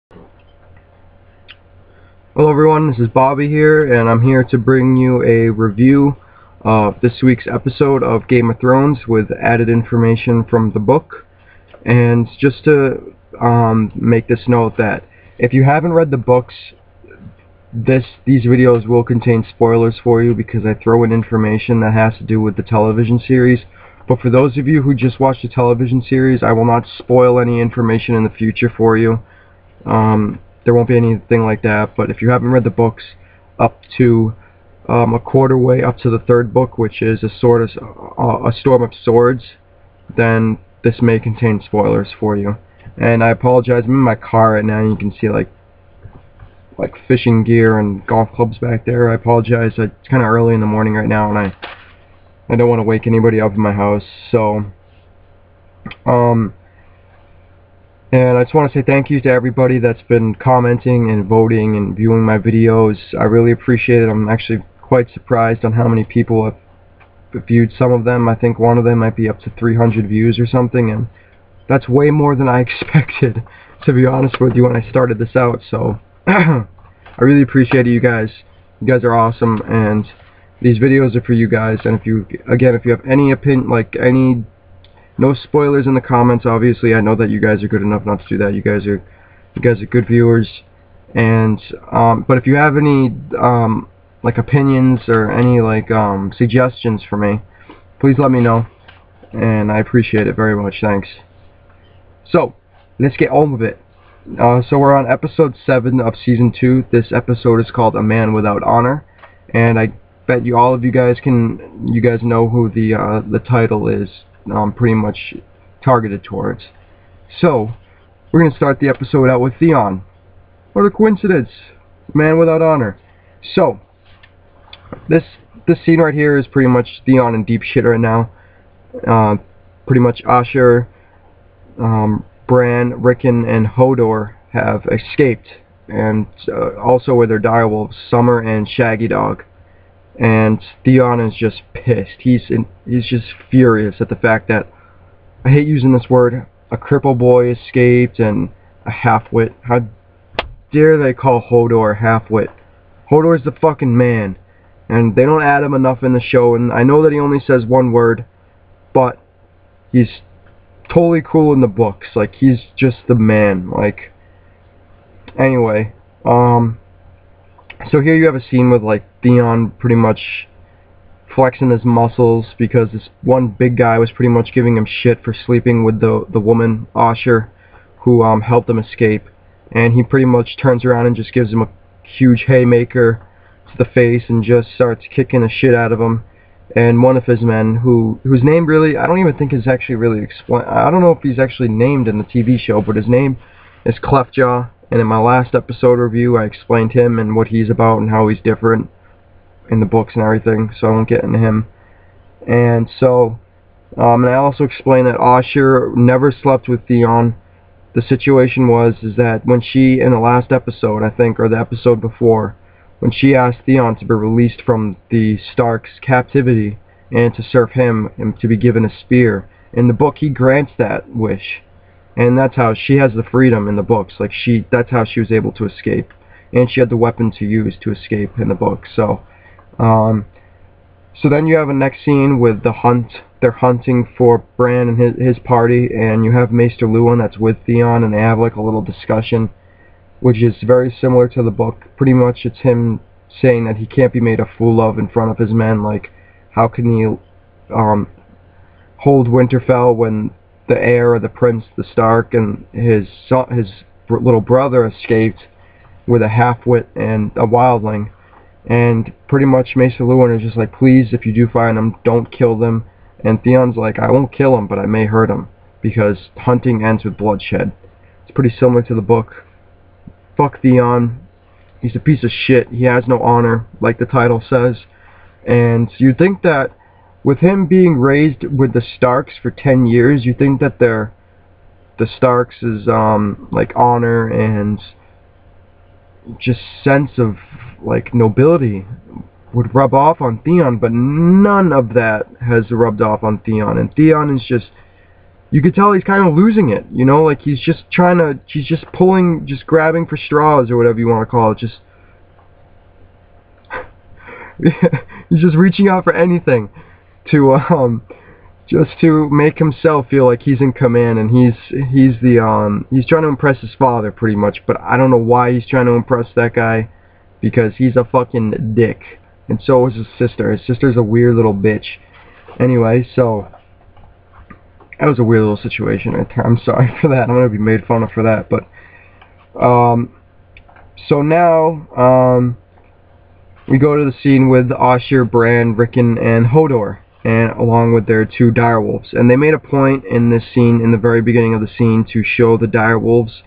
Hello everyone, this is Bobby here, and I'm here to bring you a review of this week's episode of Game of Thrones with added information from the book. And just to make this note that if you haven't read the books, these videos will contain spoilers for you because I throw in information that has to do with the television series. But for those of you who just watched the television series, I will not spoil any information in the future for you. There won't be anything like that, but if you haven't read the books up to a quarter way up to the third book, which is a Storm of Swords, then this may contain spoilers for you. And I apologize, I'm in my car right now, and you can see like fishing gear and golf clubs back there. I apologize, it's kind of early in the morning right now, and I don't want to wake anybody up in my house, so and I just want to say thank you to everybody that's been commenting and voting and viewing my videos. I really appreciate it. I'm actually quite surprised on how many people have viewed some of them. I think one of them might be up to 300 views or something, and that's way more than I expected, to be honest with you, when I started this out. So I really appreciate it, you guys. You guys are awesome, and these videos are for you guys. And if you have any opinion, no spoilers in the comments, obviously. I know that you guys are good enough not to do that. You guys are good viewers. And but if you have any opinions or any suggestions for me, please let me know, and I appreciate it very much. Thanks. So let's get on with it. So we're on episode 7 of season 2. This episode is called A Man Without Honor, and I bet all of you guys know who the title is. Pretty much targeted towards. So we're going to start the episode out with Theon. What a coincidence! Man without honor. So this scene right here is pretty much Theon in deep shit right now. Pretty much Asher, Bran, Rickon, and Hodor have escaped, and also with their direwolves, Summer and Shaggy Dog. And Theon is just pissed. He's just furious at the fact that, I hate using this word, a cripple boy escaped and a half-wit. How dare they call Hodor a half-wit? Hodor's the fucking man, and they don't add him enough in the show. And I know that he only says one word, but he's totally cool in the books. Like, he's just the man. Like, anyway, so here you have a scene with Theon pretty much flexing his muscles because this one big guy was pretty much giving him shit for sleeping with the woman, Asher, who helped him escape. And he pretty much turns around and just gives him a huge haymaker to the face and just starts kicking the shit out of him. And one of his men, whose name really, I don't even think is actually really explained. I don't know if he's actually named in the TV show, but his name is Cleftjaw. And in my last episode review, I explained him and what he's about and how he's different in the books and everything, so I won't get into him. And so, and I also explained that Asher never slept with Theon. The situation is that when she, in the last episode, I think, or the episode before, when she asked Theon to be released from the Stark's captivity and to serve him and to be given a spear, in the book he grants that wish. And that's how she has the freedom in the books. That's how she was able to escape, and she had the weapon to use to escape in the book. So, so then you have a next scene with the hunt. They're hunting for Bran and his party, and you have Maester Luwin that's with Theon, and they have a little discussion, which is very similar to the book. Pretty much, it's him saying that he can't be made a fool of in front of his men. Like, how can he hold Winterfell when the heir of the prince, the Stark, and his little brother escaped with a half-wit and a wildling. And pretty much Maester Luwin is just like, please, if you do find them, don't kill them. And Theon's like, I won't kill him, but I may hurt him, because hunting ends with bloodshed. It's pretty similar to the book. Fuck Theon. He's a piece of shit. He has no honor, like the title says. And you'd think that with him being raised with the Starks for 10 years, you think that the Starks' honor and just sense of nobility would rub off on Theon, but none of that has rubbed off on Theon. And Theon is just you could tell he's kind of losing it, you know, like he's just pulling, just grabbing for straws or whatever you want to call it, just he's just reaching out for anything to just to make himself feel like he's in command, and he's trying to impress his father pretty much, but I don't know why he's trying to impress that guy, because he's a fucking dick, and so is his sister. His sister's a weird little bitch. Anyway, so that was a weird little situation right there. I'm sorry for that. I'm gonna be made fun of for that, but so now we go to the scene with Asher, Bran, Rickon, and Hodor, and along with their two direwolves. And they made a point in this scene, in the very beginning of the scene, to show the direwolves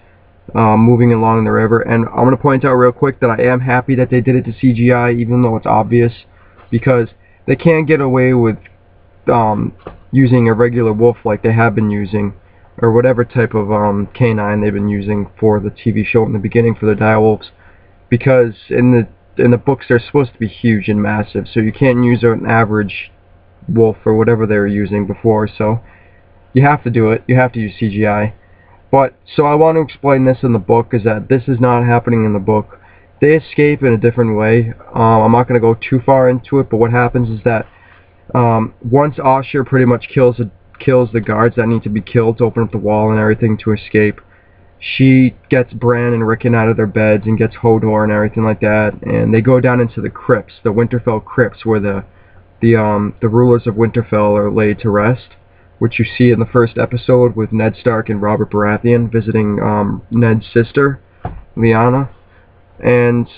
moving along the river. And I'm going to point out real quick that I am happy that they did it to CGI, even though it's obvious, because they can't get away with using a regular wolf like they have been using, or whatever type of canine they've been using for the TV show in the beginning for the direwolves, because in the books they're supposed to be huge and massive, so you can't use an average wolf or whatever they were using before, so you have to do it. You have to use CGI. But so I want to explain this in the book, is that this is not happening in the book. They escape in a different way. I'm not going to go too far into it, but what happens is that once Asher pretty much kills the guards that need to be killed to open up the wall and everything to escape, she gets Bran and Rickon out of their beds and gets Hodor and everything like that, and they go down into the crypts, the Winterfell crypts, where the rulers of Winterfell are laid to rest, which you see in the first episode with Ned Stark and Robert Baratheon visiting Ned's sister, Lyanna. And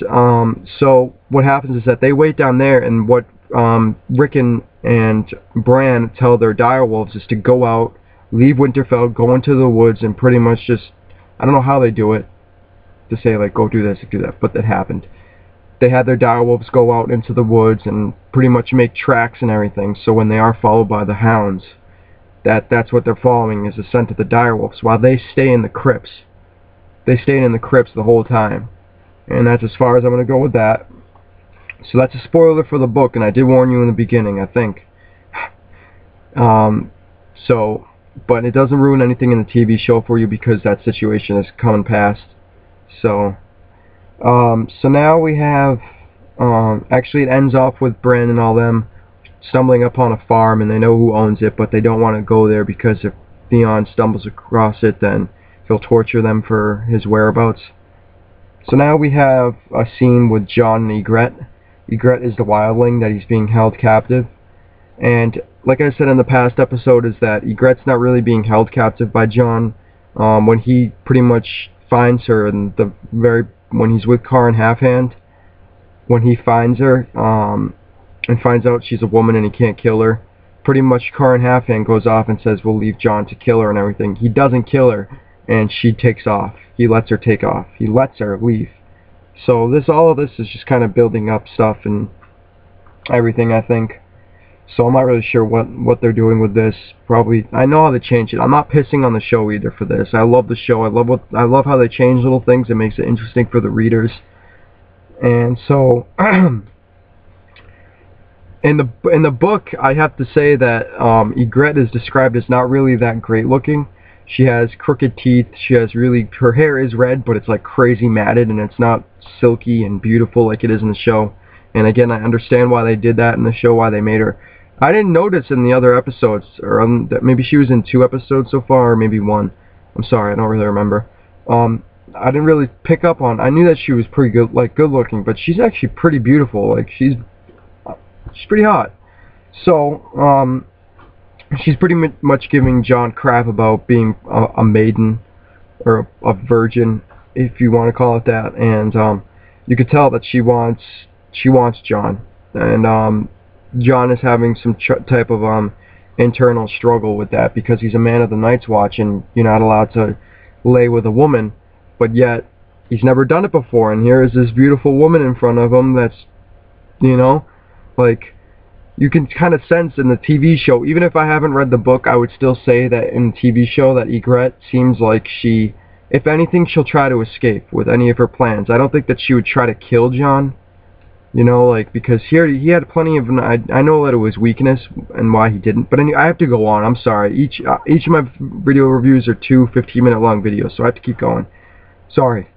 so what happens is that they wait down there, and what Rickon and Bran tell their direwolves is to go out, leave Winterfell, go into the woods, and pretty much just, I don't know how they do it, to say like go do this, do that, but that happened. They had their direwolves go out into the woods and pretty much make tracks and everything, so when they are followed by the hounds, that's what they're following, is the scent of the direwolves, while they stay in the crypts. They stayed in the crypts the whole time. And that's as far as I'm going to go with that. So that's a spoiler for the book, and I did warn you in the beginning, I think. But it doesn't ruin anything in the TV show for you, because that situation is coming past. So now we have, actually it ends off with Bran and all them stumbling upon a farm, and they know who owns it, but they don't want to go there, because if Theon stumbles across it, then he'll torture them for his whereabouts. So now we have a scene with Jon and Ygritte. Ygritte is the wildling that he's being held captive, and like I said in the past episode, is that Ygritte's not really being held captive by Jon. When he pretty much finds her, and when he's with Qhorin Halfhand, when he finds her and finds out she's a woman and he can't kill her, pretty much Qhorin Halfhand goes off and says we'll leave Jon to kill her and everything. He doesn't kill her, and she takes off. He lets her take off. He lets her leave. So all of this is just kind of building up stuff and everything, I think. So I'm not really sure what they're doing with this. Probably, I know how they change it. I'm not pissing on the show either for this. I love the show. I love how they change little things. It makes it interesting for the readers. And so in the book, I have to say that Ygritte is described as not really that great looking. She has crooked teeth. She has her hair is red, but it's like crazy matted, and it's not silky and beautiful like it is in the show. And again, I understand why they did that in the show, why they made her. I didn't notice in the other episodes, or that maybe she was in 2 episodes so far, or maybe 1. I'm sorry, I don't really remember. I didn't really pick up on. I knew that she was pretty good, like good looking, but she's actually pretty beautiful. Like she's pretty hot. So she's pretty much giving Jon crap about being a maiden, or a virgin, if you want to call it that. And you could tell that she wants Jon, and Jon is having some type of internal struggle with that, because he's a man of the Night's Watch, and you're not allowed to lay with a woman, but yet he's never done it before, and here is this beautiful woman in front of him that's, you know, like, you can kind of sense in the TV show, even if I haven't read the book, I would still say that in the TV show that Ygritte seems like she, if anything, she'll try to escape with any of her plans. I don't think that she would try to kill Jon, You know, like, because he had plenty of, I know that it was weakness and why he didn't, but anyway, I have to go on. I'm sorry. Each of my video reviews are 2 15-minute long videos, so I have to keep going. Sorry.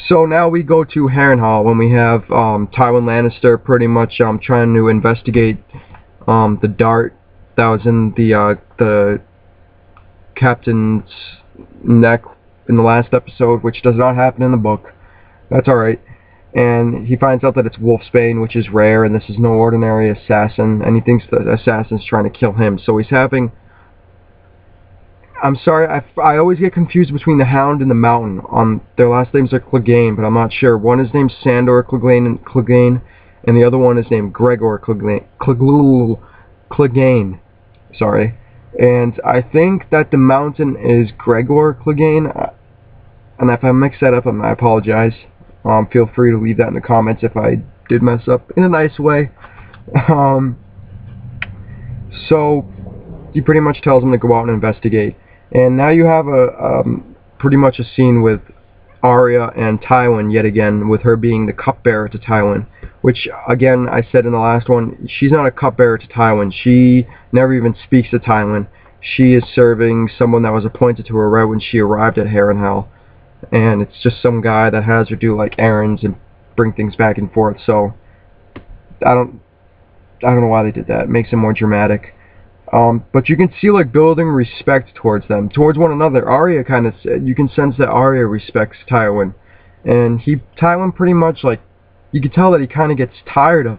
So now we go to Harrenhal when we have Tywin Lannister pretty much trying to investigate the dart that was in the captain's neck in the last episode, which does not happen in the book. That's alright. And he finds out that it's Wolfsbane, which is rare, and this is no ordinary assassin, and he thinks the assassin's trying to kill him. So he's having... I'm sorry, I always get confused between the Hound and the Mountain. Their last names are Clegane, but I'm not sure. One is named Sandor Clegane, and the other one is named Gregor Clegane. Sorry. And I think that the Mountain is Gregor Clegane, and if I mix that up, I apologize. Feel free to leave that in the comments if I did mess up in a nice way. So he pretty much tells him to go out and investigate. And now you have pretty much a scene with Arya and Tywin yet again, with her being the cupbearer to Tywin. Which, again, I said in the last one, she's not a cupbearer to Tywin. She never even speaks to Tywin. She is serving someone that was appointed to her right when she arrived at Harrenhal. And it's just some guy that has her do like errands and bring things back and forth. So I don't know why they did that. It makes it more dramatic. But you can see like building respect towards them, towards one another. Arya kind of, you can sense that Arya respects Tywin, and Tywin pretty much, like, you can tell that he kind of gets tired of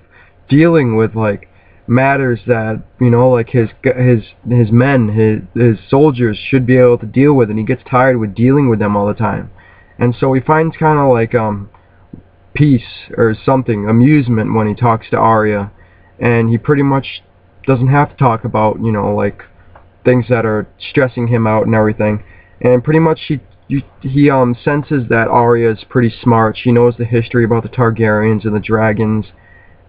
dealing with like matters that, you know, like his men, his soldiers should be able to deal with, and he gets tired with dealing with them all the time. And so he finds kind of like peace or something, amusement when he talks to Arya, and he pretty much doesn't have to talk about, you know, like things that are stressing him out and everything. And pretty much he senses that Arya is pretty smart. She knows the history about the Targaryens and the dragons.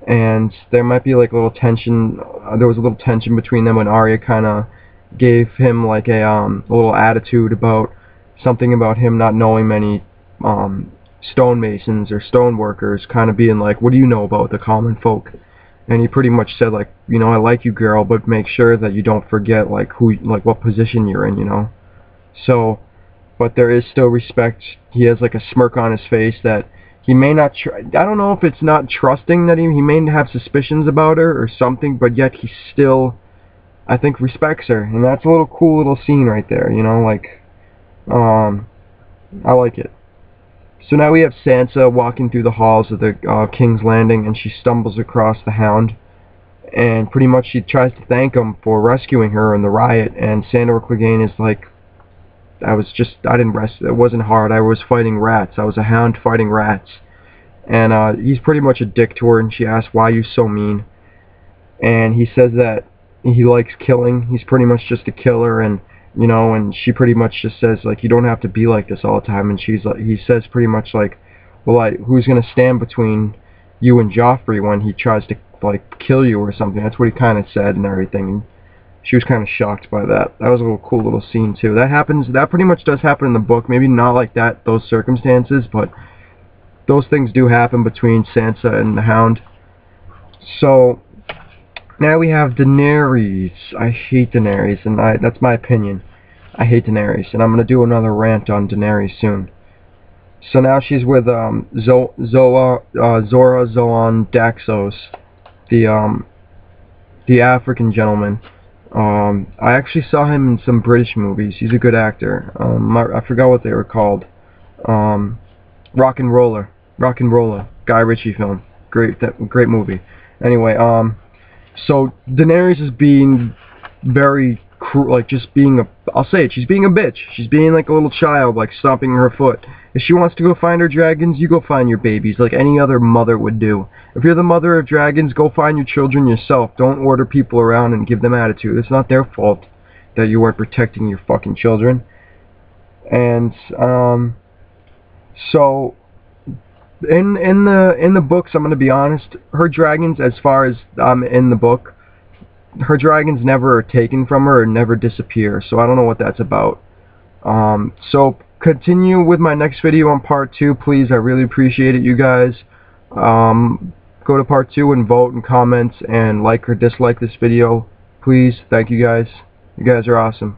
And there might be like a little tension. There was a little tension between them when Arya kind of gave him like a little attitude about something about him not knowing many stonemasons or stoneworkers, kind of being like, what do you know about the common folk? And he pretty much said, like, you know, I like you, girl, but make sure that you don't forget like what position you're in, you know. So, but there is still respect. He has like a smirk on his face that he may not, I don't know if it's not trusting that he may have suspicions about her or something, but yet he still, I think, respects her. And that's a little cool little scene right there, you know, like, I like it. So now we have Sansa walking through the halls of the King's Landing, and she stumbles across the Hound. And pretty much she tries to thank him for rescuing her in the riot, and Sandor Clegane is like, I didn't rest, it wasn't hard, I was fighting rats, I was a hound fighting rats. And he's pretty much a dick to her, and she asks, why are you so mean? And he says that he likes killing, he's pretty much just a killer, and, you know, and she pretty much just says, like, you don't have to be like this all the time, and she's like, he says pretty much like, well, who's gonna stand between you and Joffrey when he tries to, like, kill you or something? That's what he kind of said and everything. And she was kind of shocked by that. That was a little cool little scene too. That pretty much does happen in the book. Maybe not like that, those circumstances, but those things do happen between Sansa and the Hound. So now we have Daenerys. I hate Daenerys, and that's my opinion. I hate Daenerys, and I'm gonna do another rant on Daenerys soon. So now she's with Zora Zoan Daxos, the African gentleman. I actually saw him in some British movies. He's a good actor. I forgot what they were called. Rock and Roller, Guy Ritchie film. Great movie. Anyway, so Daenerys is being very cruel, like just being I'll say it, she's being a bitch. She's being like a little child, like stomping her foot. If she wants to go find her dragons, you go find your babies, like any other mother would do. If you're the mother of dragons, go find your children yourself. Don't order people around and give them attitude. It's not their fault that you weren't protecting your fucking children. And so in the books, I'm gonna be honest, her dragons, as far as in the book, her dragons never are taken from her or never disappear. So I don't know what that's about. So continue with my next video on part 2, please. I really appreciate it, you guys. Go to part 2 and vote and comment and like or dislike this video, please. Thank you guys. You guys are awesome.